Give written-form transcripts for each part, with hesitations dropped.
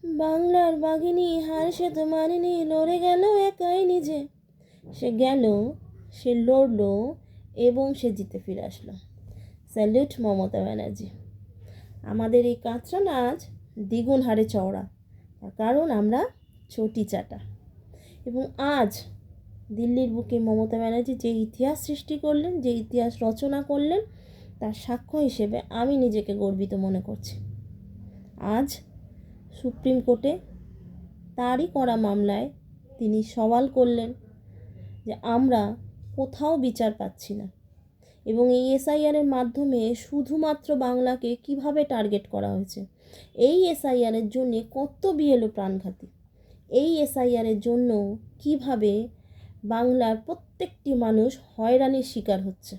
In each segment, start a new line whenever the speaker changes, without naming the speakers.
বাংলার বাঘিনী হার সে তো মানেনি, লড়ে গেল একাই নিজে। সে গেল, সে লড়লো এবং সে জিতে ফিরে আসলো। স্যালুট মমতা ব্যানার্জি। আমাদের এই কাঁচরা নাচ দ্বিগুণ হারে চওড়া, তার কারণ আমরা চটি চাটা। এবং আজ দিল্লির বুকে মমতা ব্যানার্জি যে ইতিহাস সৃষ্টি করলেন, যে ইতিহাস রচনা করলেন, তার সাক্ষ্য হিসেবে আমি নিজেকে গর্বিত মনে করছি। আজ সুপ্রিম কোর্টে তারই করা মামলায় তিনি সওয়াল করলেন যে আমরা কোথাও বিচার পাচ্ছি না, এবং এই এসআইআরের মাধ্যমে শুধুমাত্র বাংলাকে কিভাবে টার্গেট করা হয়েছে। এই এসআইআরের জন্য কত বিএলও প্রাণঘাতী, এই এসআইআরের জন্য কিভাবে বাংলার প্রত্যেকটি মানুষ হয়রানির শিকার হচ্ছে।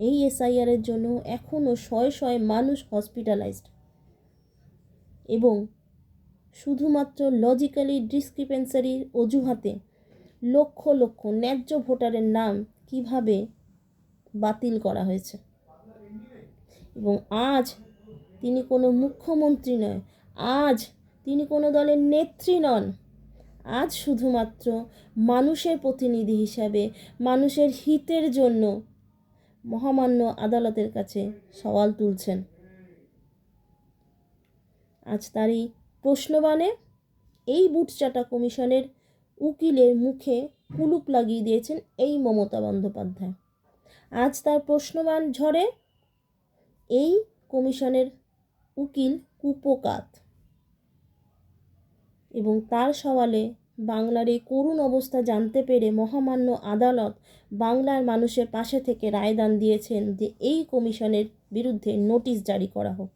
এই এসআইআরের জন্য এখনও শয়ে শয়ে মানুষ হসপিটালাইজড, এবং শুধুমাত্র লজিক্যালি ডিসক্রিপেন্সারির অজুহাতে লক্ষ লক্ষ ন্যায্য ভোটারের নাম কিভাবে বাতিল করা হয়েছে। এবং আজ তিনি কোনো মুখ্যমন্ত্রী নয়, আজ তিনি কোনো দলের নেত্রী নন, আজ শুধুমাত্র মানুষের প্রতিনিধি হিসাবে মানুষের হিতের জন্য মহামান্য আদালতের কাছে সওয়াল তুলছেন। আজ তারই প্রশ্নবাণে এই বুটচাটা কমিশনের উকিলের মুখে কুলুপ লাগিয়ে দিয়েছেন এই মমতা বন্দ্যোপাধ্যায়। আজ তার প্রশ্নবাণ ঝরে এই কমিশনের উকিল কুপোকাত, এবং তার সওয়ালে বাংলার এই করুণ অবস্থা জানতে পেরে মহামান্য আদালত বাংলার মানুষের পাশে থেকে রায়দান দিয়েছেন যে এই কমিশনের বিরুদ্ধে নোটিশ জারি করা হোক।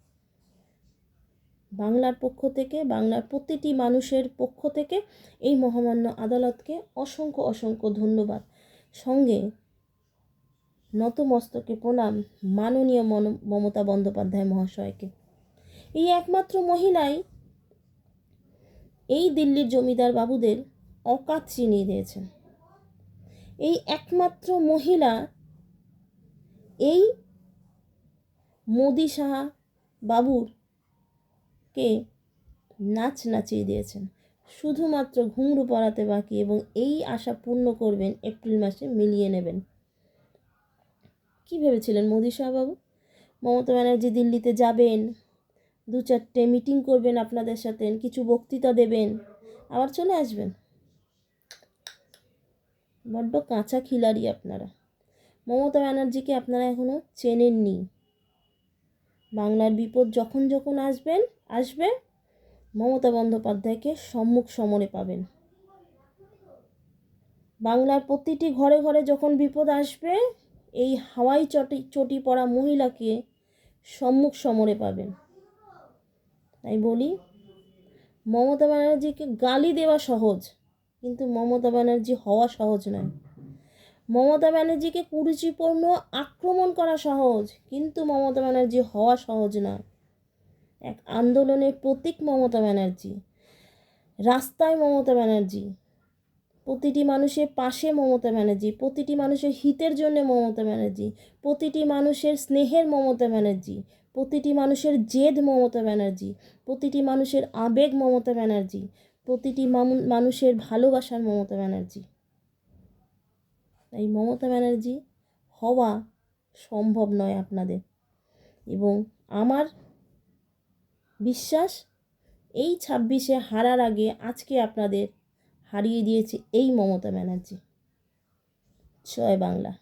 বাংলার পক্ষ থেকে, বাংলার প্রতিটি মানুষের পক্ষ থেকে এই মহামান্য আদালতকে অসংখ্য অসংখ্য ধন্যবাদ। সঙ্গে নতমস্তকে প্রণাম মাননীয় মমতা বন্দ্যোপাধ্যায় মহাশয়কে। এই একমাত্র মহিলাই এই দিল্লির জমিদার বাবুদের অকাত চিনিয়ে দিয়েছেন। এই একমাত্র মহিলা এই মোদি সাহা বাবুরকে নাচ নাচিয়ে দিয়েছেন। শুধুমাত্র ঘুঙরু পরাতে বাকি, এবং এই আশা পূর্ণ করবেন এপ্রিল মাসে, মিলিয়ে নেবেন। কী ভেবেছিলেন মোদি সাহা বাবু? মমতা ব্যানার্জি দিল্লিতে যাবেন, 2-4টে মিটিং করবেন আপনাদের সাথে, কিছু বক্তৃতা দেবেন, আবার চলে আসবেন? বড্ড কাঁচা খিলাড়ি আপনারা। মমতা ব্যানার্জিকে আপনারা এখনও চেনেননি। বাংলার বিপদ যখন যখন আসবে মমতা বন্দ্যোপাধ্যায়কে সম্মুখ সমরে পাবেন। বাংলার প্রতিটি ঘরে ঘরে যখন বিপদ আসবে এই হাওয়াই চটি পড়া মহিলাকে সম্মুখ সমরে পাবেন। তাই বলি, মমতা ব্যানার্জিকে গালি দেওয়া সহজ, কিন্তু মমতা ব্যানার্জি হওয়া সহজ নয়। মমতা ব্যানার্জিকে কুরুচিপূর্ণ আক্রমণ করা সহজ, কিন্তু মমতা ব্যানার্জি হওয়া সহজ নয়। এক আন্দোলনের প্রতীক মমতা ব্যানার্জি, রাস্তায় মমতা ব্যানার্জি, প্রতিটি মানুষের পাশে মমতা ব্যানার্জি, প্রতিটি মানুষের হিতের জন্য মমতা ব্যানার্জি, প্রতিটি মানুষের স্নেহের মমতা ব্যানার্জি, প্রতিটি মানুষের জেদ মমতা ব্যানার্জি, প্রতিটি মানুষের আবেগ মমতা ব্যানার্জি, প্রতিটি মানুষের ভালোবাসার মমতা ব্যানার্জি। তাই মমতা ব্যানার্জি হওয়া সম্ভব নয় আপনাদের, এবং আমার বিশ্বাস এই 26-এ হারার আগে আজকে আপনাদের হারিয়ে দিয়েছে এই মমতা ব্যানার্জি। জয় বাংলা।